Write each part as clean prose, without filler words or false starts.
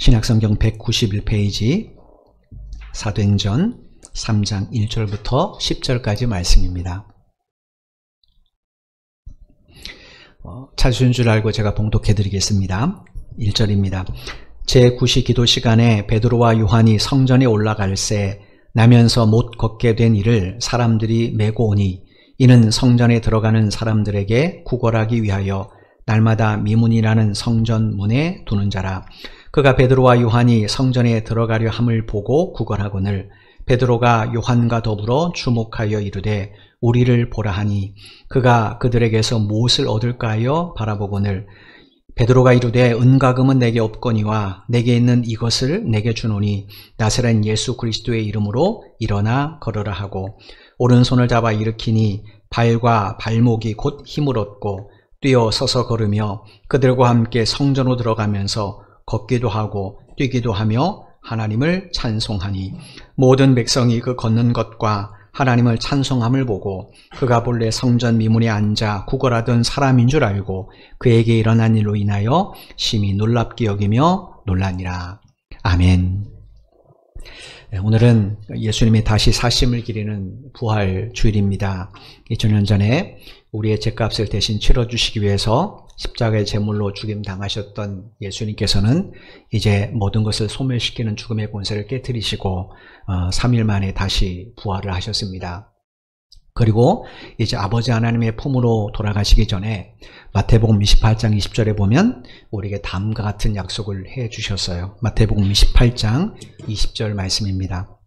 신약성경 191페이지 사도행전 3장 1절부터 10절까지 말씀입니다. 찾으신 줄 알고 제가 봉독해 드리겠습니다. 1절입니다. 제9시 기도 시간에 베드로와 요한이 성전에 올라갈새 나면서 못 걷게 된 이를 사람들이 메고 오니 이는 성전에 들어가는 사람들에게 구걸하기 위하여 날마다 미문이라는 성전 문에 두는 자라. 그가 베드로와 요한이 성전에 들어가려 함을 보고 구걸하거늘 베드로가 요한과 더불어 주목하여 이르되 우리를 보라 하니 그가 그들에게서 무엇을 얻을까 하여 바라보거늘 베드로가 이르되 은과 금은 내게 없거니와 내게 있는 이것을 내게 주노니 나사렛 예수 그리스도의 이름으로 일어나 걸으라 하고 오른손을 잡아 일으키니 발과 발목이 곧 힘을 얻고 뛰어 서서 걸으며 그들과 함께 성전으로 들어가면서 걷기도 하고 뛰기도 하며 하나님을 찬송하니 모든 백성이 그 걷는 것과 하나님을 찬송함을 보고 그가 본래 성전 미문에 앉아 구걸하던 사람인 줄 알고 그에게 일어난 일로 인하여 심히 놀랍게 여기며 놀라니라. 아멘. 오늘은 예수님의 다시 사심을 기리는 부활 주일입니다. 2000년 전에 우리의 죄값을 대신 치러주시기 위해서 십자가의 제물로 죽임당하셨던 예수님께서는 이제 모든 것을 소멸시키는 죽음의 권세를 깨뜨리시고 3일 만에 다시 부활을 하셨습니다. 그리고 이제 아버지 하나님의 품으로 돌아가시기 전에 마태복음 28장 20절에 보면 우리에게 다음과 같은 약속을 해 주셨어요. 마태복음 28장 20절 말씀입니다.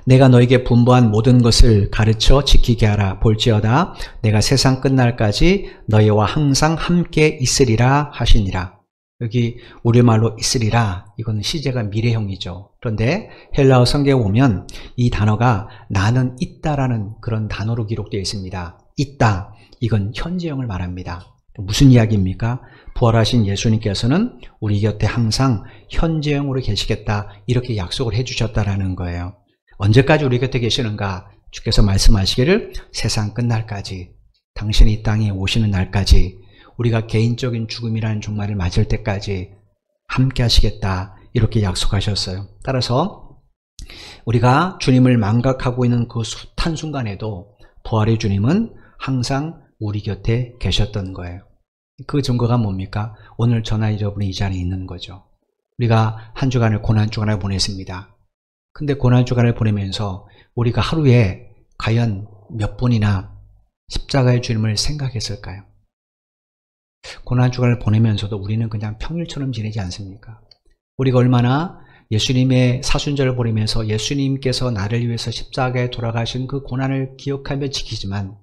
내가 너에게 분부한 모든 것을 가르쳐 지키게 하라. 볼지어다 내가 세상 끝날까지 너희와 항상 함께 있으리라 하시니라. 여기 우리말로 있으리라, 이거는 시제가 미래형이죠. 그런데 헬라어 성경에 보면 이 단어가 나는 있다라는 그런 단어로 기록되어 있습니다. 있다, 이건 현재형을 말합니다. 무슨 이야기입니까? 부활하신 예수님께서는 우리 곁에 항상 현재형으로 계시겠다, 이렇게 약속을 해주셨다라는 거예요. 언제까지 우리 곁에 계시는가? 주께서 말씀하시기를 세상 끝날까지, 당신이 이 땅에 오시는 날까지, 우리가 개인적인 죽음이라는 종말을 맞을 때까지 함께 하시겠다, 이렇게 약속하셨어요. 따라서 우리가 주님을 망각하고 있는 그 숱한 순간에도 부활의 주님은 항상 우리 곁에 계셨던 거예요. 그 증거가 뭡니까? 오늘 저나 여러분이 이 자리에 있는 거죠. 우리가 한 주간을 고난주간을 보냈습니다. 근데 고난주간을 보내면서 우리가 하루에 과연 몇 번이나 십자가의 주님을 생각했을까요? 고난주간을 보내면서도 우리는 그냥 평일처럼 지내지 않습니까? 우리가 얼마나 예수님의 사순절을 보내면서 예수님께서 나를 위해서 십자가에 돌아가신 그 고난을 기억하며 지키지만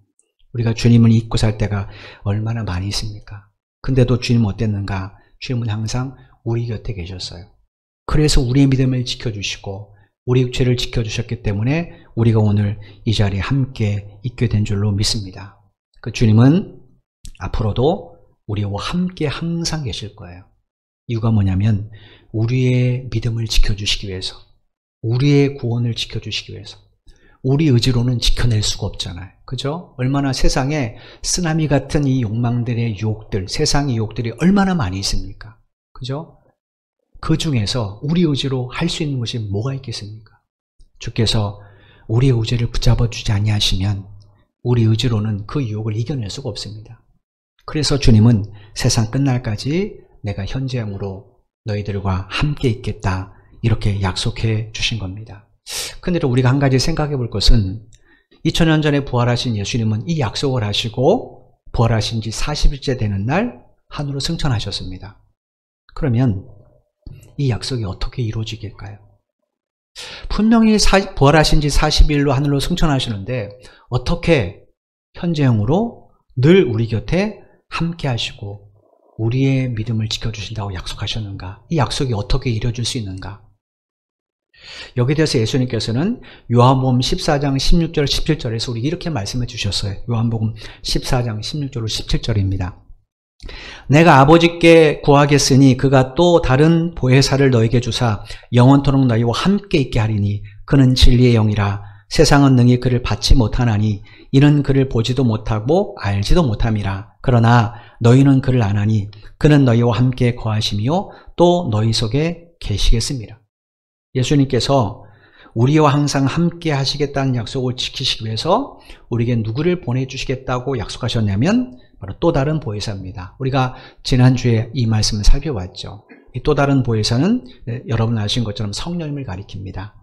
우리가 주님을 잊고 살 때가 얼마나 많이 있습니까? 근데도 주님은 어땠는가? 주님은 항상 우리 곁에 계셨어요. 그래서 우리의 믿음을 지켜주시고 우리 죄를 지켜주셨기 때문에 우리가 오늘 이 자리에 함께 있게 된 줄로 믿습니다. 그 주님은 앞으로도 우리와 함께 항상 계실 거예요. 이유가 뭐냐면 우리의 믿음을 지켜주시기 위해서, 우리의 구원을 지켜주시기 위해서. 우리 의지로는 지켜낼 수가 없잖아요. 그죠? 얼마나 세상에 쓰나미 같은 이 욕망들의 유혹들, 세상의 유혹들이 얼마나 많이 있습니까? 그죠? 그 중에서 우리 의지로 할 수 있는 것이 뭐가 있겠습니까? 주께서 우리의 의지를 붙잡아 주지 아니하시면 우리 의지로는 그 유혹을 이겨낼 수가 없습니다. 그래서 주님은 세상 끝날까지 내가 현재형으로 너희들과 함께 있겠다, 이렇게 약속해 주신 겁니다. 근데 우리가 한 가지 생각해 볼 것은 2000년 전에 부활하신 예수님은 이 약속을 하시고 부활하신 지 40일째 되는 날 하늘로 승천하셨습니다. 그러면 이 약속이 어떻게 이루어지길까요? 분명히 부활하신 지 40일로 하늘로 승천하시는데 어떻게 현재형으로 늘 우리 곁에 함께 하시고 우리의 믿음을 지켜주신다고 약속하셨는가? 이 약속이 어떻게 이루어질 수 있는가? 여기에 대해서 예수님께서는 요한복음 14장 16절 17절에서 우리 이렇게 말씀해 주셨어요. 요한복음 14장 16절 17절입니다. 내가 아버지께 구하겠으니 그가 또 다른 보혜사를 너에게 주사 영원토록 너희와 함께 있게 하리니 그는 진리의 영이라. 세상은 능히 그를 받지 못하나니 이는 그를 보지도 못하고 알지도 못함이라. 그러나 너희는 그를 아나니 그는 너희와 함께 거하시며 또 너희 속에 계시겠습니다. 예수님께서 우리와 항상 함께 하시겠다는 약속을 지키시기 위해서 우리에게 누구를 보내주시겠다고 약속하셨냐면 바로 또 다른 보혜사입니다. 우리가 지난주에 이 말씀을 살펴봤죠. 이 또 다른 보혜사는 여러분 아시는 것처럼 성령님을 가리킵니다.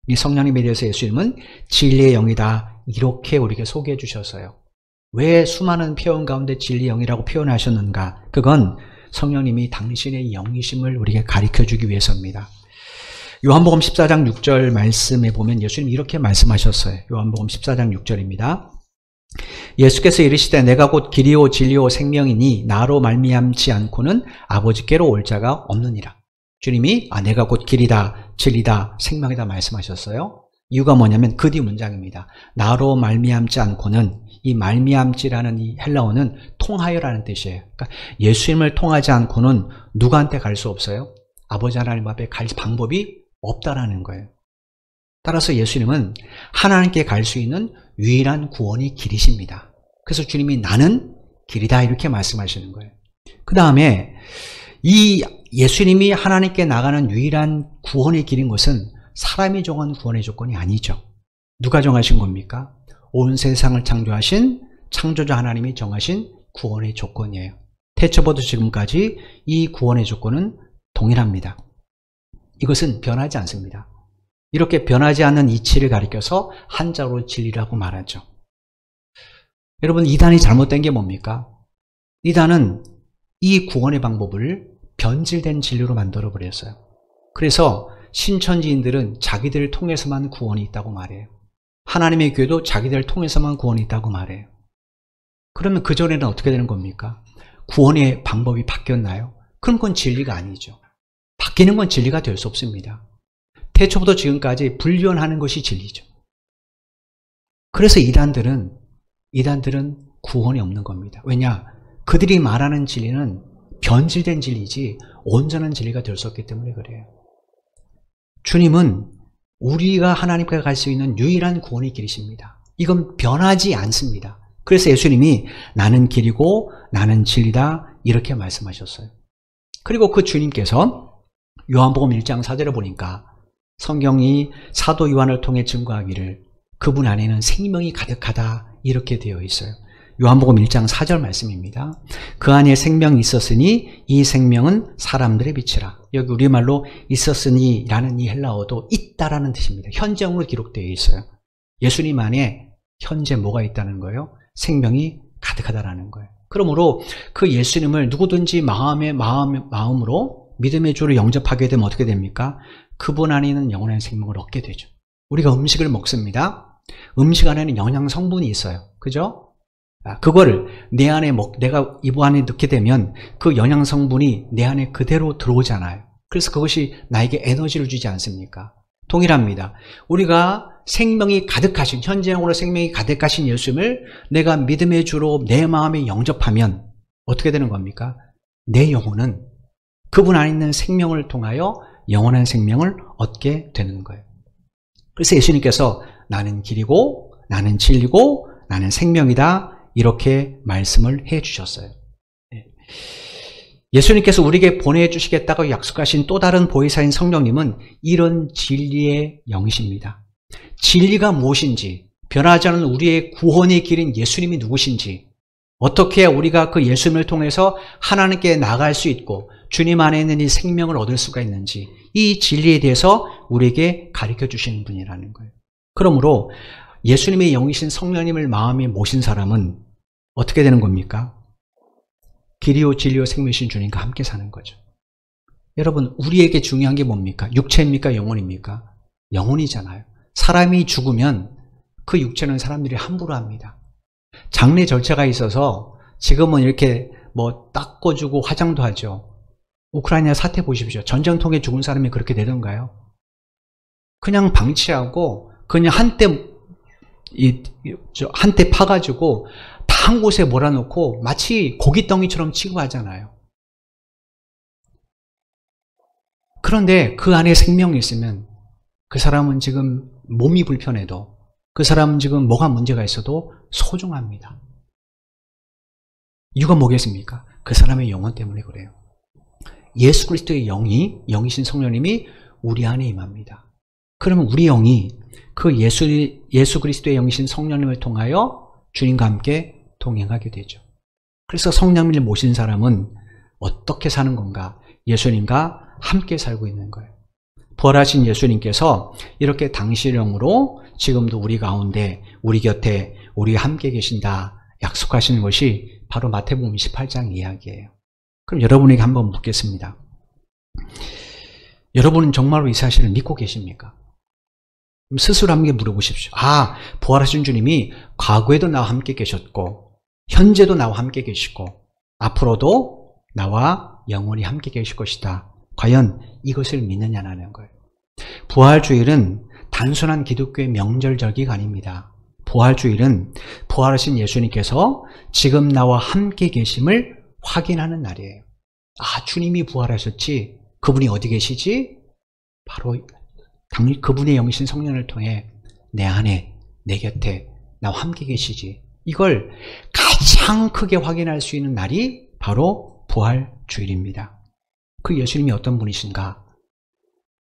이 성령님에 대해서 예수님은 진리의 영이다 이렇게 우리에게 소개해 주셔서요. 왜 수많은 표현 가운데 진리의 영이라고 표현하셨는가? 그건 성령님이 당신의 영이심을 우리에게 가르쳐주기 위해서입니다. 요한복음 14장 6절 말씀에 보면 예수님이 이렇게 말씀하셨어요. 요한복음 14장 6절입니다. 예수께서 이르시되 내가 곧 길이요 진리요 생명이니 나로 말미암지 않고는 아버지께로 올 자가 없느니라. 주님이 내가 곧 길이다 진리다 생명이다 말씀하셨어요. 이유가 뭐냐면 그 뒤 문장입니다. 나로 말미암지 않고는, 이 말미암지라는 이 헬라어는 통하여라는 뜻이에요. 그러니까 예수님을 통하지 않고는 누구한테 갈 수 없어요? 아버지 하나님 앞에 갈 방법이 없다라는 거예요. 따라서 예수님은 하나님께 갈 수 있는 유일한 구원이 길이십니다. 그래서 주님이 나는 길이다 이렇게 말씀하시는 거예요. 그 다음에 이 예수님이 하나님께 나가는 유일한 구원의 길인 것은 사람이 정한 구원의 조건이 아니죠. 누가 정하신 겁니까? 온 세상을 창조하신 창조자 하나님이 정하신 구원의 조건이에요. 태초부터 지금까지 이 구원의 조건은 동일합니다. 이것은 변하지 않습니다. 이렇게 변하지 않는 이치를 가리켜서 한자로 진리라고 말하죠. 여러분, 이단이 잘못된 게 뭡니까? 이단은 이 구원의 방법을 변질된 진리로 만들어버렸어요. 그래서 신천지인들은 자기들을 통해서만 구원이 있다고 말해요. 하나님의 교회도 자기들을 통해서만 구원이 있다고 말해요. 그러면 그전에는 어떻게 되는 겁니까? 구원의 방법이 바뀌었나요? 그럼 그건 진리가 아니죠. 바뀌는 건 진리가 될 수 없습니다. 태초부터 지금까지 불변하는 것이 진리죠. 그래서 이단들은 구원이 없는 겁니다. 왜냐? 그들이 말하는 진리는 변질된 진리지 온전한 진리가 될 수 없기 때문에 그래요. 주님은 우리가 하나님께 갈 수 있는 유일한 구원의 길이십니다. 이건 변하지 않습니다. 그래서 예수님이 나는 길이고 나는 진리다 이렇게 말씀하셨어요. 그리고 그 주님께서 요한복음 1장 4절에 보니까 성경이 사도 요한을 통해 증거하기를 그분 안에는 생명이 가득하다 이렇게 되어 있어요. 요한복음 1장 4절 말씀입니다. 그 안에 생명이 있었으니 이 생명은 사람들의 빛이라. 여기 우리말로 있었으니 라는 이 헬라어도 있다라는 뜻입니다. 현재형으로 기록되어 있어요. 예수님 안에 현재 뭐가 있다는 거예요? 생명이 가득하다라는 거예요. 그러므로 그 예수님을 누구든지 마음으로 믿음의 주를 영접하게 되면 어떻게 됩니까? 그분 안에 있는 영원한 생명을 얻게 되죠. 우리가 음식을 먹습니다. 음식 안에는 영양 성분이 있어요. 그죠? 그거를 내 안에 내가 입 안에 넣게 되면 그 영양 성분이 내 안에 그대로 들어오잖아요. 그래서 그것이 나에게 에너지를 주지 않습니까? 동일합니다. 우리가 생명이 가득하신, 현재형으로 생명이 가득하신 예수님을 내가 믿음의 주로 내 마음에 영접하면 어떻게 되는 겁니까? 내 영혼은 그분 안에 있는 생명을 통하여 영원한 생명을 얻게 되는 거예요. 그래서 예수님께서 나는 길이고 나는 진리고 나는 생명이다 이렇게 말씀을 해 주셨어요. 예수님께서 우리에게 보내주시겠다고 약속하신 또 다른 보혜사인 성령님은 이런 진리의 영이십니다. 진리가 무엇인지, 변하지 않은 우리의 구원의 길인 예수님이 누구신지, 어떻게 우리가 그 예수님을 통해서 하나님께 나갈 수 있고 주님 안에 있는 이 생명을 얻을 수가 있는지, 이 진리에 대해서 우리에게 가르쳐 주시는 분이라는 거예요. 그러므로 예수님의 영이신 성령님을 마음에 모신 사람은 어떻게 되는 겁니까? 길이요 진리요 생명이신 주님과 함께 사는 거죠. 여러분, 우리에게 중요한 게 뭡니까? 육체입니까? 영혼입니까? 영혼이잖아요. 사람이 죽으면 그 육체는 사람들이 함부로 합니다. 장례 절차가 있어서 지금은 이렇게 닦아주고 화장도 하죠. 우크라이나 사태 보십시오. 전쟁통에 죽은 사람이 그렇게 되던가요? 그냥 방치하고 그냥 한때 파가지고 다 한 곳에 몰아놓고 마치 고깃덩이처럼 취급하잖아요. 그런데 그 안에 생명이 있으면 그 사람은 지금 몸이 불편해도, 그 사람은 지금 뭐가 문제가 있어도 소중합니다. 이유가 뭐겠습니까? 그 사람의 영혼 때문에 그래요. 예수 그리스도의 영이신 성령님이 우리 안에 임합니다. 그러면 우리 영이 그 예수 그리스도의 영이신 성령님을 통하여 주님과 함께 동행하게 되죠. 그래서 성령님을 모신 사람은 어떻게 사는 건가? 예수님과 함께 살고 있는 거예요. 부활하신 예수님께서 이렇게 당시의 영으로 지금도 우리 가운데, 우리 곁에, 우리와 함께 계신다 약속하시는 것이 바로 마태복음 28장 이야기예요. 그럼 여러분에게 한번 묻겠습니다. 여러분은 정말로 이 사실을 믿고 계십니까? 스스로 함께 물어보십시오. 부활하신 주님이 과거에도 나와 함께 계셨고 현재도 나와 함께 계시고 앞으로도 나와 영원히 함께 계실 것이다. 과연 이것을 믿느냐는 거예요. 부활주일은 단순한 기독교의 명절절기가 아닙니다. 부활주일은 부활하신 예수님께서 지금 나와 함께 계심을 확인하는 날이에요. 주님이 부활하셨지? 그분이 어디 계시지? 바로 그분의 영이신 성령을 통해 내 안에, 내 곁에 나와 함께 계시지. 이걸 가장 크게 확인할 수 있는 날이 바로 부활주일입니다. 그 예수님이 어떤 분이신가?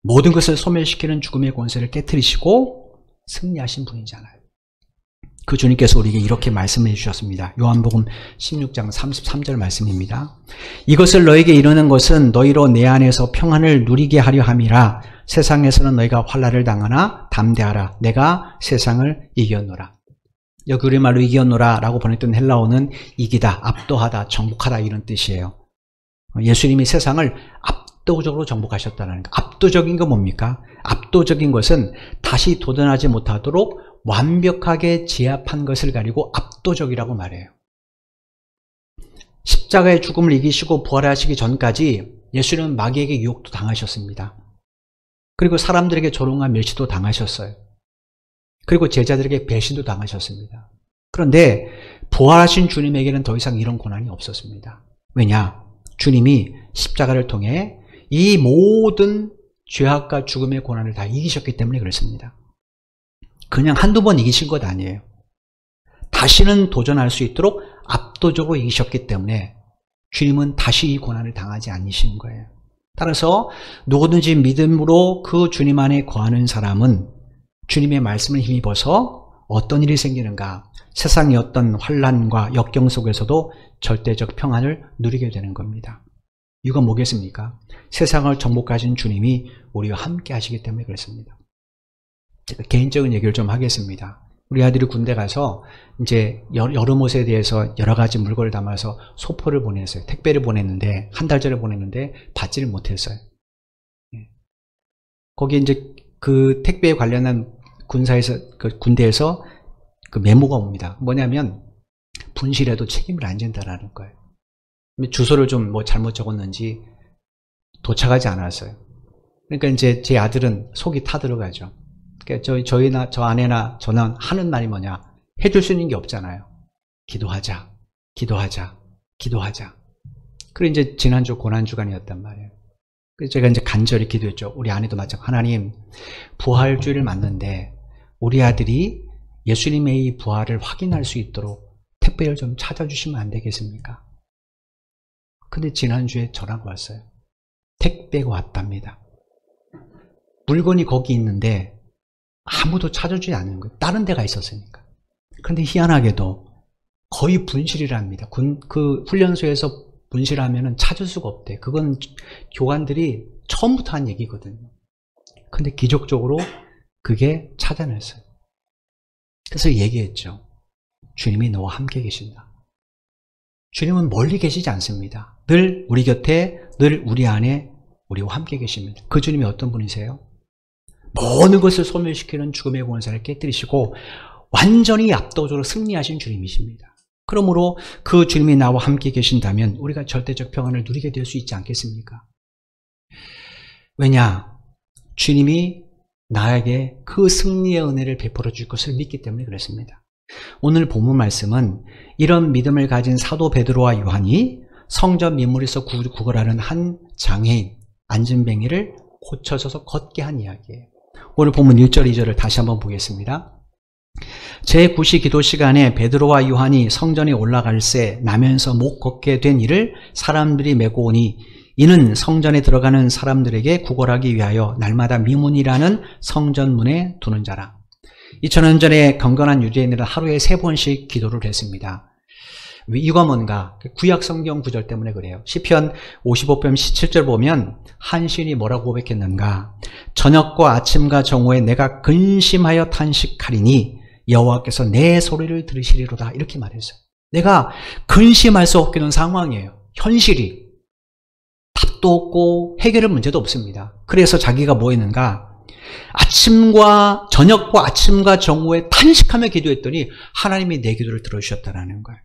모든 것을 소멸시키는 죽음의 권세를 깨트리시고 승리하신 분이잖아요. 그 주님께서 우리에게 이렇게 말씀해 주셨습니다. 요한복음 16장 33절 말씀입니다. 이것을 너에게 이르는 것은 너희로 내 안에서 평안을 누리게 하려 함이라. 세상에서는 너희가 환난을 당하나 담대하라. 내가 세상을 이겼노라. 여기 우리말로 이겼노라 라고 번역된 헬라어는 이기다, 압도하다, 정복하다 이런 뜻이에요. 예수님이 세상을 압도적으로 정복하셨다는 거. 압도적인 건 뭡니까? 압도적인 것은 다시 도전하지 못하도록 완벽하게 제압한 것을 가리고 압도적이라고 말해요. 십자가의 죽음을 이기시고 부활하시기 전까지 예수님은 마귀에게 유혹도 당하셨습니다. 그리고 사람들에게 조롱과 멸시도 당하셨어요. 그리고 제자들에게 배신도 당하셨습니다. 그런데 부활하신 주님에게는 더 이상 이런 고난이 없었습니다. 왜냐? 주님이 십자가를 통해 이 모든 죄악과 죽음의 고난을 다 이기셨기 때문에 그렇습니다. 그냥 한두 번 이기신 것 아니에요. 다시는 도전할 수 있도록 압도적으로 이기셨기 때문에 주님은 다시 이 고난을 당하지 않으시는 거예요. 따라서 누구든지 믿음으로 그 주님 안에 거하는 사람은 주님의 말씀을 힘입어서 어떤 일이 생기는가? 세상의 어떤 환난과 역경 속에서도 절대적 평안을 누리게 되는 겁니다. 이건 뭐겠습니까? 세상을 정복하신 주님이 우리와 함께 하시기 때문에 그렇습니다. 제가 개인적인 얘기를 좀 하겠습니다. 우리 아들이 군대 가서 이제 여름 옷에 대해서 여러 가지 물건을 담아서 소포를 보냈어요. 택배를 보냈는데 한 달 전에 보냈는데 받지를 못했어요. 거기에 이제 그 택배에 관련한 군대에서 그 메모가 옵니다. 뭐냐면 분실해도 책임을 안 진다라는 거예요. 주소를 좀 뭐 잘못 적었는지 도착하지 않았어요. 그러니까 이제 제 아들은 속이 타들어가죠. 그러니까 저희나 저 아내나 저는 하는 말이 뭐냐? 해줄 수 있는 게 없잖아요. 기도하자, 기도하자, 기도하자. 그리고 이제 지난주 고난주간이었단 말이에요. 그래서 제가 이제 간절히 기도했죠. 우리 아내도 마찬가지로 하나님, 부활주의를 맞는데 우리 아들이 예수님의 이 부활을 확인할 수 있도록 택배를 좀 찾아주시면 안 되겠습니까? 근데 지난주에 전화가 왔어요. 택배가 왔답니다. 물건이 거기 있는데 아무도 찾아주지 않는 거예요. 다른 데가 있었으니까. 그런데 희한하게도 거의 분실이랍니다. 그 훈련소에서 분실하면 찾을 수가 없대. 그건 교관들이 처음부터 한 얘기거든요. 근데 기적적으로 그게 찾아냈어요. 그래서 얘기했죠. 주님이 너와 함께 계신다. 주님은 멀리 계시지 않습니다. 늘 우리 곁에, 늘 우리 안에 우리와 함께 계십니다. 그 주님이 어떤 분이세요? 모든 것을 소멸시키는 죽음의 권세를 깨뜨리시고 완전히 압도적으로 승리하신 주님이십니다. 그러므로 그 주님이 나와 함께 계신다면 우리가 절대적 평안을 누리게 될 수 있지 않겠습니까? 왜냐? 주님이 나에게 그 승리의 은혜를 베풀어 줄 것을 믿기 때문에 그렇습니다. 오늘 본문 말씀은 이런 믿음을 가진 사도 베드로와 요한이 성전 민물에서 구걸하는 한 장애인 안진뱅이를 고쳐줘서 걷게 한 이야기예요. 오늘 본문 1절 2절을 다시 한번 보겠습니다. 제9시 기도 시간에 베드로와 요한이 성전에 올라갈새 나면서 못 걷게 된 이를 사람들이 메고 오니 이는 성전에 들어가는 사람들에게 구걸하기 위하여 날마다 미문이라는 성전문에 두는 자라. 2000년 전에 경건한 유대인들은 하루에 3번씩 기도를 했습니다. 이유가 뭔가? 구약 성경 구절 때문에 그래요. 시편 55편 17절 보면 한 시인이 뭐라고 고백했는가? 저녁과 아침과 정오에 내가 근심하여 탄식하리니 여호와께서 내 소리를 들으시리로다. 이렇게 말했어요. 내가 근심할 수 없게 된 상황이에요. 현실이. 답도 없고 해결의 문제도 없습니다. 그래서 자기가 뭐 했는가? 저녁과 아침과 정오에 탄식하며 기도했더니 하나님이 내 기도를 들어주셨다는 거예요.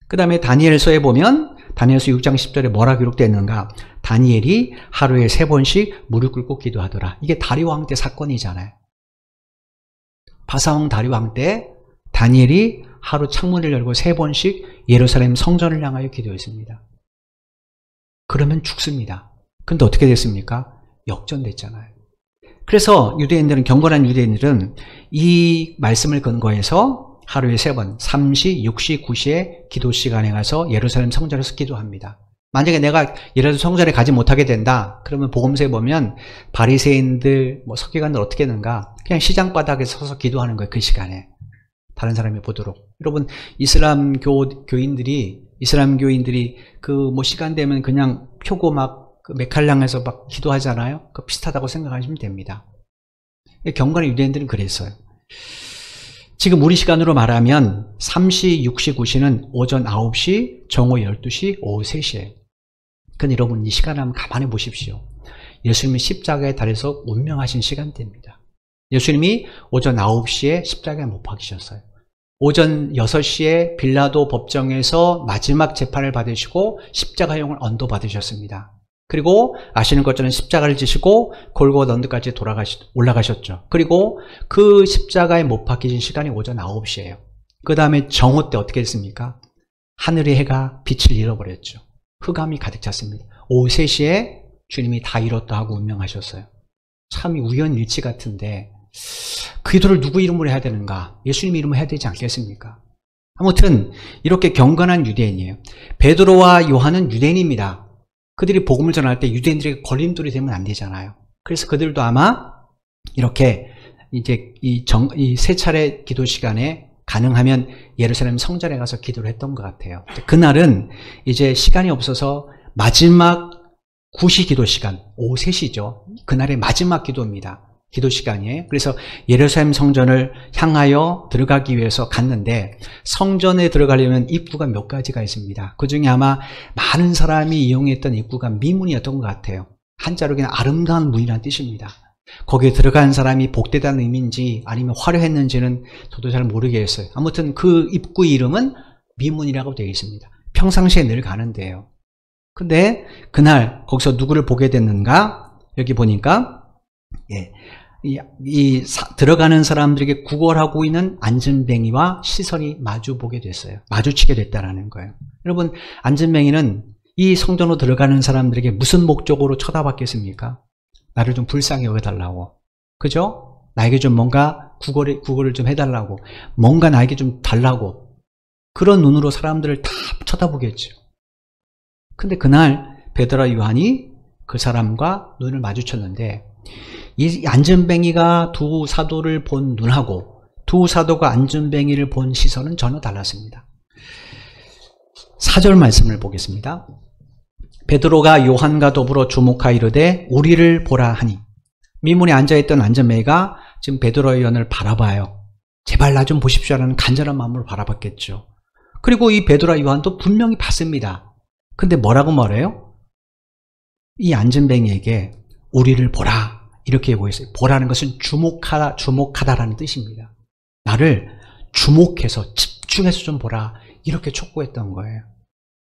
그 다음에 다니엘서에 보면 다니엘서 6장 10절에 뭐라 기록되어 있는가? 다니엘이 하루에 3번씩 무릎 꿇고 기도하더라. 이게 다리왕 때 사건이잖아요. 바사왕 다리왕 때 다니엘이 하루 창문을 열고 3번씩 예루살렘 성전을 향하여 기도했습니다. 그러면 죽습니다. 근데 어떻게 됐습니까? 역전됐잖아요. 그래서 경건한 유대인들은 이 말씀을 근거해서 하루에 3번, 3시, 6시, 9시에 기도 시간에 가서 예루살렘 성전에서 기도합니다. 만약에 내가 예루살렘 성전에 가지 못하게 된다, 그러면 복음서에 보면 바리새인들, 서기관들 어떻게 했는가? 그냥 시장 바닥에 서서 기도하는 거예요. 그 시간에 다른 사람이 보도록. 여러분, 이스람 교인들이 시간 되면 그냥 표고 그 메칼랑에서 막 기도하잖아요. 그 비슷하다고 생각하시면 됩니다. 경건한 유대인들은 그랬어요. 지금 우리 시간으로 말하면 3시, 6시, 9시는 오전 9시, 정오 12시, 오후 3시예요. 근데 여러분 이 시간을 한번 가만히 보십시오. 예수님이 십자가에 달려서 운명하신 시간대입니다. 예수님이 오전 9시에 십자가에 못 박히셨어요. 오전 6시에 빌라도 법정에서 마지막 재판을 받으시고 십자가형을 언도 받으셨습니다. 그리고 아시는 것처럼 십자가를 지시고 골고다 언덕까지 올라가셨죠. 그리고 그 십자가에 못 박히신 시간이 오전 9시예요. 그 다음에 정오 때 어떻게 됐습니까? 하늘의 해가 빛을 잃어버렸죠. 흑암이 가득 찼습니다. 오후 3시에 주님이 다 이뤘다 하고 운명하셨어요. 참 우연일치 같은데 그 기도를 누구 이름으로 해야 되는가? 예수님 이름으로 해야 되지 않겠습니까? 아무튼 이렇게 경건한 유대인이에요. 베드로와 요한은 유대인입니다. 그들이 복음을 전할 때 유대인들에게 걸림돌이 되면 안 되잖아요. 그래서 그들도 아마 이렇게 이제 이 3차례 기도 시간에 가능하면 예루살렘 성전에 가서 기도를 했던 것 같아요. 그날은 이제 시간이 없어서 마지막 9시 기도 시간, 오후 3시죠. 그날의 마지막 기도입니다. 기도 시간이에요. 그래서 예루살렘 성전을 향하여 들어가기 위해서 갔는데 성전에 들어가려면 입구가 몇 가지가 있습니다. 그 중에 아마 많은 사람이 이용했던 입구가 미문이었던 것 같아요. 한자로 그냥 아름다운 문이라는 뜻입니다. 거기에 들어간 사람이 복되다는 의미인지 아니면 화려했는지는 저도 잘 모르겠어요. 아무튼 그 입구 이름은 미문이라고 되어 있습니다. 평상시에 늘 가는데요. 근데 그날 거기서 누구를 보게 됐는가? 여기 보니까 들어가는 사람들에게 구걸하고 있는 안전뱅이와 시선이 마주보게 됐어요. 마주치게 됐다는 거예요. 여러분, 안전뱅이는 이 성전으로 들어가는 사람들에게 무슨 목적으로 쳐다봤겠습니까? 나를 좀 불쌍히 여겨달라고. 그죠? 나에게 좀 뭔가 구걸을 좀 해달라고. 뭔가 나에게 좀 달라고. 그런 눈으로 사람들을 다 쳐다보겠죠. 근데 그날 베드로와 요한이 그 사람과 눈을 마주쳤는데 이 안전뱅이가 두 사도를 본 눈하고 두 사도가 안전뱅이를 본 시선은 전혀 달랐습니다. 4절 말씀을 보겠습니다. 베드로가 요한과 더불어 주목하여 이르되 우리를 보라 하니. 미문에 앉아있던 안전뱅이가 지금 베드로와 요한을 바라봐요. 제발 나 좀 보십시오라는 간절한 마음으로 바라봤겠죠. 그리고 이 베드로와 요한도 분명히 봤습니다. 근데 뭐라고 말해요? 이 안전뱅이에게 우리를 보라 이렇게 얘기했어요. 보라는 것은 주목하다라는 뜻입니다. 나를 주목해서 집중해서 좀 보라 이렇게 촉구했던 거예요.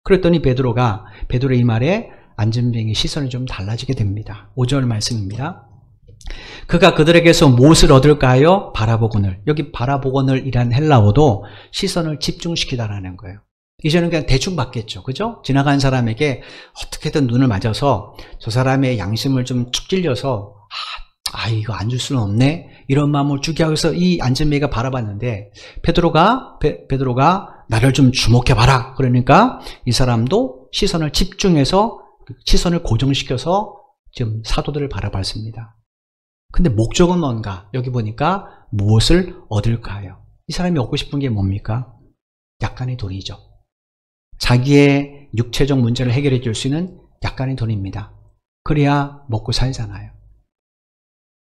그랬더니 베드로의 이 말에 안전뱅이 시선이 좀 달라지게 됩니다. 5절 말씀입니다. 그가 그들에게서 무엇을 얻을까요? 바라보거늘. 여기 바라보거늘 이란 헬라어도 시선을 집중시키다라는 거예요. 이제는 그냥 대충 받겠죠. 그죠? 지나간 사람에게 어떻게든 눈을 맞아서 저 사람의 양심을 좀 축 찔려서 이거 안 줄 수는 없네 이런 마음을 주게 하기 위해서 이 안전뱅이가 바라봤는데 베드로가 나를 좀 주목해봐라. 그러니까 이 사람도 시선을 집중해서 시선을 고정시켜서 지금 사도들을 바라봤습니다. 근데 목적은 뭔가? 여기 보니까 무엇을 얻을까요? 이 사람이 얻고 싶은 게 뭡니까? 약간의 돈이죠. 자기의 육체적 문제를 해결해 줄 수 있는 약간의 돈입니다. 그래야 먹고 살잖아요.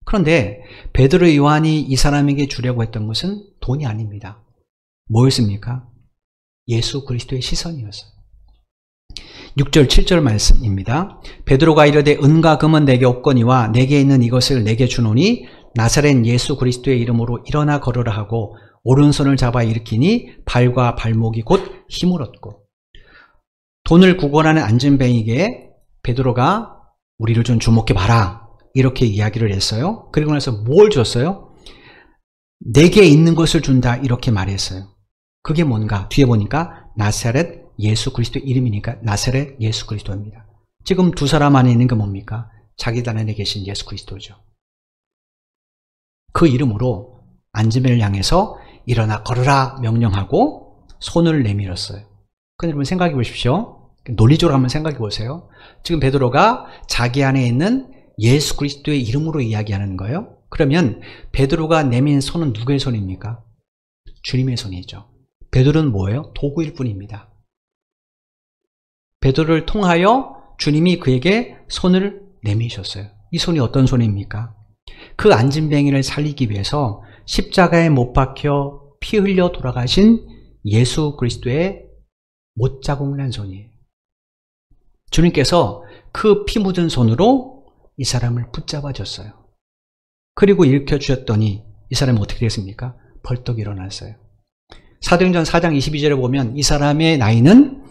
그런데 베드로 요한이 이 사람에게 주려고 했던 것은 돈이 아닙니다. 뭐였습니까? 예수 그리스도의 시선이었어요. 6절 7절 말씀입니다. 베드로가 이르되 은과 금은 내게 없거니와 내게 있는 이것을 내게 주노니 나사렛 예수 그리스도의 이름으로 일어나 걸으라 하고 오른손을 잡아 일으키니 발과 발목이 곧 힘을 얻고. 돈을 구걸하는 안진뱅이에게 베드로가 우리를 좀 주목해 봐라 이렇게 이야기를 했어요. 그리고 나서 뭘 줬어요? 내게 있는 것을 준다 이렇게 말했어요. 그게 뭔가? 뒤에 보니까 나사렛 예수 그리스도 이름이니까 나사렛 예수 그리스도입니다. 지금 두 사람 안에 있는 게 뭡니까? 자기들 안에 계신 예수 그리스도죠. 그 이름으로 안진뱅이를 향해서 일어나 걸으라 명령하고 손을 내밀었어요. 근데 여러분 생각해 보십시오. 논리적으로 한번 생각해 보세요. 지금 베드로가 자기 안에 있는 예수 그리스도의 이름으로 이야기하는 거예요. 그러면 베드로가 내민 손은 누구의 손입니까? 주님의 손이죠. 베드로는 뭐예요? 도구일 뿐입니다. 베드로를 통하여 주님이 그에게 손을 내미셨어요. 이 손이 어떤 손입니까? 그 안진뱅이를 살리기 위해서 십자가에 못 박혀 피 흘려 돌아가신 예수 그리스도의 못자국 난 손이에요. 주님께서 그 피 묻은 손으로 이 사람을 붙잡아 줬어요. 그리고 일으켜 주셨더니 이 사람이 어떻게 됐습니까? 벌떡 일어났어요. 사도행전 4장 22절에 보면 이 사람의 나이는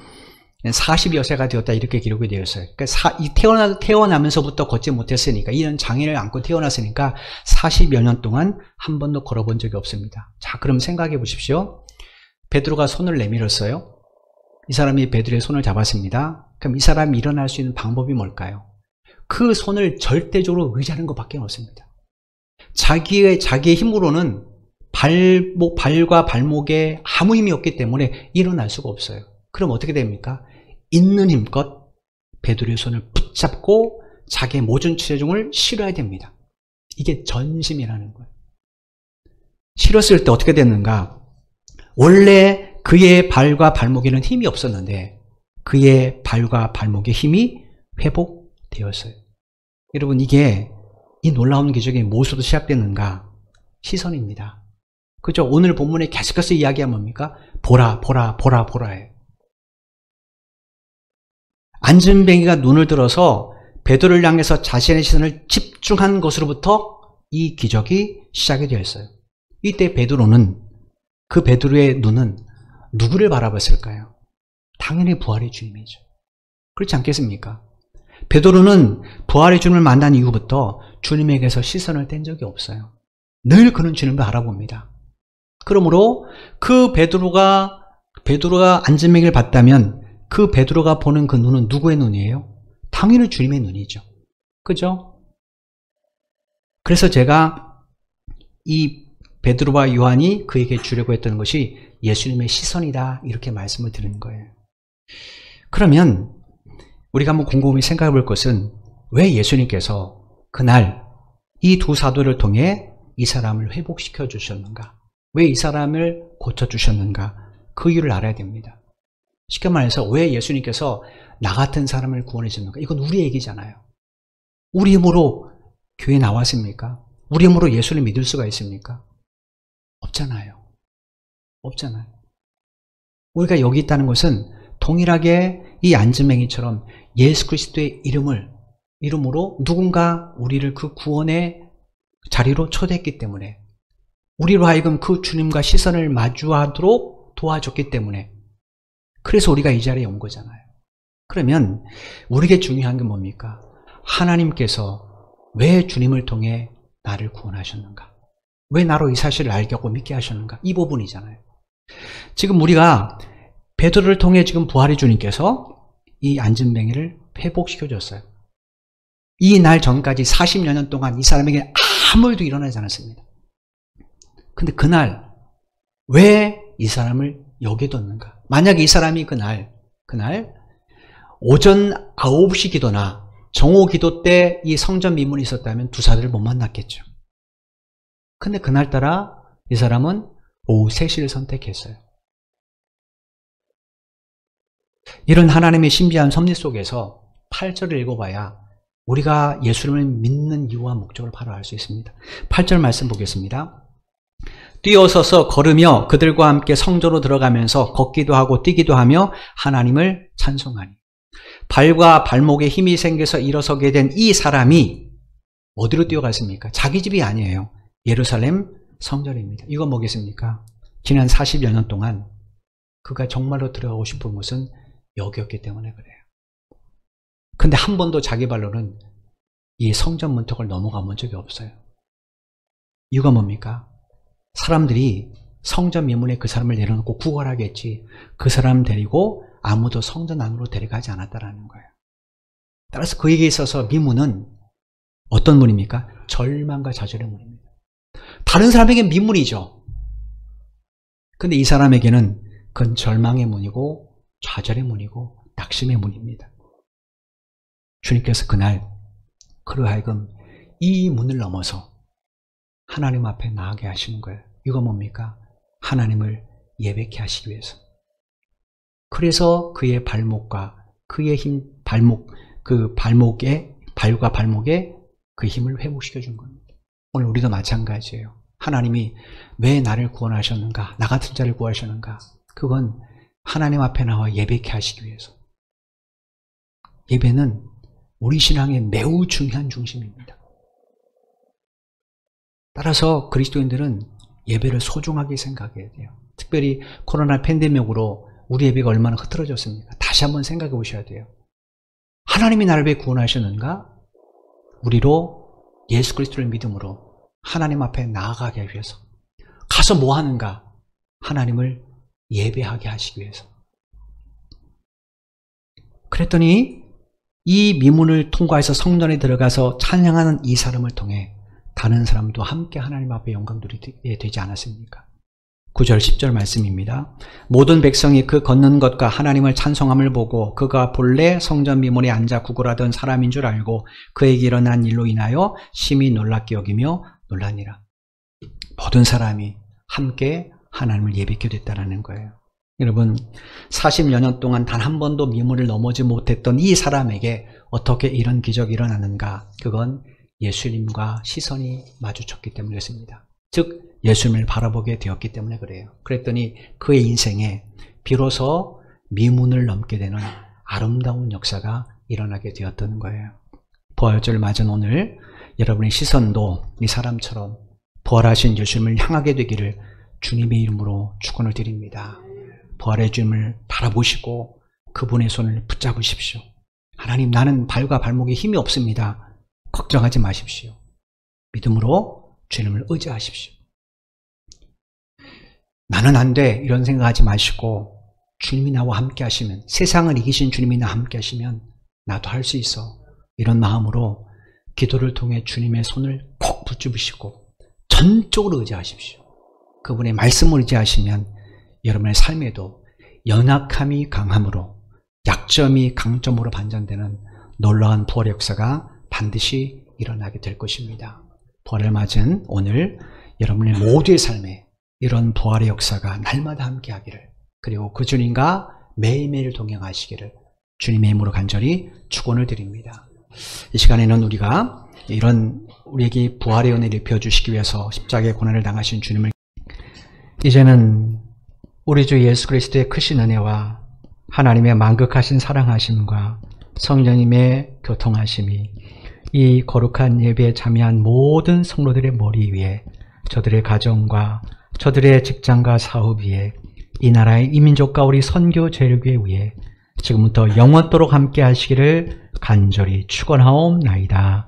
40여 세가 되었다 이렇게 기록이 되어 있어요. 그러니까 태어나면서부터 걷지 못했으니까 이런 장애를 안고 태어났으니까 40여 년 동안 한 번도 걸어본 적이 없습니다. 자, 그럼 생각해 보십시오. 베드로가 손을 내밀었어요. 이 사람이 베드로의 손을 잡았습니다. 그럼 이 사람이 일어날 수 있는 방법이 뭘까요? 그 손을 절대적으로 의지하는 것밖에 없습니다. 자기의 힘으로는 발과 발목에 아무 힘이 없기 때문에 일어날 수가 없어요. 그럼 어떻게 됩니까? 있는 힘껏 베드로의 손을 붙잡고 자기의 모든 체중을 실어야 됩니다. 이게 전심이라는 거예요. 실었을 때 어떻게 됐는가? 원래 그의 발과 발목에는 힘이 없었는데 그의 발과 발목의 힘이 회복되었어요. 여러분, 이게 이 놀라운 기적이 무엇으로 시작됐는가? 시선입니다. 그죠? 오늘 본문에 계속해서 이야기하면 뭡니까? 보라, 보라, 보라, 보라예요. 안진뱅이가 눈을 들어서 베드로를 향해서 자신의 시선을 집중한 것으로부터 이 기적이 시작이 되었어요. 이때 베드로는, 그 베드로의 눈은 누구를 바라봤을까요? 당연히 부활의 주님이죠. 그렇지 않겠습니까? 베드로는 부활의 주님을 만난 이후부터 주님에게서 시선을 뗀 적이 없어요. 늘 그는 주님을 바라봅니다. 그러므로 그 베드로가 안진뱅이를 봤다면 그 베드로가 보는 그 눈은 누구의 눈이에요? 당연히 주님의 눈이죠. 그죠? 그래서 제가 이 베드로와 요한이 그에게 주려고 했던 것이 예수님의 시선이다 이렇게 말씀을 드리는 거예요. 그러면 우리가 한번 곰곰이 생각해 볼 것은 왜 예수님께서 그날 이 두 사도를 통해 이 사람을 회복시켜 주셨는가? 왜 이 사람을 고쳐주셨는가? 그 이유를 알아야 됩니다. 쉽게 말해서 왜 예수님께서 나 같은 사람을 구원해 주는가? 이건 우리 얘기잖아요. 우리 힘으로 교회 나왔습니까? 우리 힘으로 예수를 믿을 수가 있습니까? 없잖아요. 없잖아요. 우리가 여기 있다는 것은 동일하게 이 안진뱅이처럼 예수 그리스도의 이름으로 누군가 우리를 그 구원의 자리로 초대했기 때문에, 우리로 하여금 그 주님과 시선을 마주하도록 도와줬기 때문에, 그래서 우리가 이 자리에 온 거잖아요. 그러면 우리에게 중요한 게 뭡니까? 하나님께서 왜 주님을 통해 나를 구원하셨는가? 왜 나로 이 사실을 알게 하고 믿게 하셨는가? 이 부분이잖아요. 지금 우리가 베드로를 통해 지금 부활의 주님께서 이 안진뱅이를 회복시켜줬어요. 이 날 전까지 40여 년 동안 이 사람에게 아무 일도 일어나지 않았습니다. 근데 그날 왜 이 사람을 여기에 뒀는가? 만약에 이 사람이 그날 오전 9시 기도나 정오 기도 때 이 성전 미문이 있었다면 두 사람을 못 만났겠죠. 근데 그날따라 이 사람은 오후 3시를 선택했어요. 이런 하나님의 신비한 섭리 속에서 8절을 읽어봐야 우리가 예수님을 믿는 이유와 목적을 바로 알 수 있습니다. 8절 말씀 보겠습니다. 뛰어서서 걸으며 그들과 함께 성전으로 들어가면서 걷기도 하고 뛰기도 하며 하나님을 찬송하니. 발과 발목에 힘이 생겨서 일어서게 된 이 사람이 어디로 뛰어갔습니까? 자기 집이 아니에요. 예루살렘 성전입니다. 이건 뭐겠습니까? 지난 40여 년 동안 그가 정말로 들어가고 싶은 곳은 여기였기 때문에 그래요. 근데 한 번도 자기 발로는 이 성전 문턱을 넘어가 본 적이 없어요. 이유가 뭡니까? 사람들이 성전 미문에 그 사람을 내려놓고 구걸하겠지, 그 사람 데리고 아무도 성전 안으로 데려가지 않았다라는 거예요. 따라서 그에게 있어서 미문은 어떤 문입니까? 절망과 좌절의 문입니다. 다른 사람에게는 미문이죠. 근데 이 사람에게는 그건 절망의 문이고 좌절의 문이고 낙심의 문입니다. 주님께서 그날 그로 하여금 이 문을 넘어서 하나님 앞에 나가게 하시는 거예요. 이거 뭡니까? 하나님을 예배케 하시기 위해서. 그래서 그의 발목과 그의 힘, 발과 발목에 그 힘을 회복시켜 준 겁니다. 오늘 우리도 마찬가지예요. 하나님이 왜 나를 구원하셨는가? 나 같은 자를 구하셨는가? 그건 하나님 앞에 나와 예배케 하시기 위해서. 예배는 우리 신앙의 매우 중요한 중심입니다. 따라서 그리스도인들은 예배를 소중하게 생각해야 돼요. 특별히 코로나 팬데믹으로 우리 예배가 얼마나 흐트러졌습니까? 다시 한번 생각해 보셔야 돼요. 하나님이 나를 왜 구원하셨는가? 우리로 예수 그리스도를 믿음으로 하나님 앞에 나아가기 위해서. 가서 뭐 하는가? 하나님을 예배하게 하시기 위해서. 그랬더니 이 미문을 통과해서 성전에 들어가서 찬양하는 이 사람을 통해 다른 사람도 함께 하나님 앞에 영광 누리게 되지 않았습니까? 9절 10절 말씀입니다. 모든 백성이 그 걷는 것과 하나님을 찬송함을 보고 그가 본래 성전 미문에 앉아 구걸하던 사람인 줄 알고 그에게 일어난 일로 인하여 심히 놀랍게 여기며 놀라니라. 모든 사람이 함께 하나님을 예배하게 됐다는 거예요. 여러분, 40여 년 동안 단 한 번도 미문을 넘어지 못했던 이 사람에게 어떻게 이런 기적이 일어나는가? 그건 예수님과 시선이 마주쳤기 때문이었습니다. 즉 예수님을 바라보게 되었기 때문에 그래요. 그랬더니 그의 인생에 비로소 미문을 넘게 되는 아름다운 역사가 일어나게 되었던 거예요. 부활절 맞은 오늘 여러분의 시선도 이 사람처럼 부활하신 예수님을 향하게 되기를 주님의 이름으로 축원을 드립니다. 부활의 주님을 바라보시고 그분의 손을 붙잡으십시오. 하나님, 나는 발과 발목에 힘이 없습니다. 걱정하지 마십시오. 믿음으로 주님을 의지하십시오. 나는 안 돼, 이런 생각하지 마시고 주님이 나와 함께 하시면, 세상을 이기신 주님이 나와 함께 하시면 나도 할 수 있어, 이런 마음으로 기도를 통해 주님의 손을 꼭 붙잡으시고 전적으로 의지하십시오. 그분의 말씀을 의지하시면 여러분의 삶에도 연약함이 강함으로, 약점이 강점으로 반전되는 놀라운 부활의 역사가 반드시 일어나게 될 것입니다. 부활을 맞은 오늘 여러분의 모두의 삶에 이런 부활의 역사가 날마다 함께하기를, 그리고 그 주님과 매일매일 동행하시기를 주님의 이름으로 간절히 축원을 드립니다. 이 시간에는 우리가 이런 우리에게 부활의 은혜를 입혀주시기 위해서 십자가의 고난을 당하신 주님을, 이제는 우리 주 예수 그리스도의 크신 은혜와 하나님의 만극하신 사랑하심과 성령님의 교통하심이 이 거룩한 예배에 참여한 모든 성도들의 머리 위에, 저들의 가정과 저들의 직장과 사업 위에, 이 나라의 이민족과 우리 선교 제일교회 위에 지금부터 영원토록 함께 하시기를 간절히 축원하옵나이다.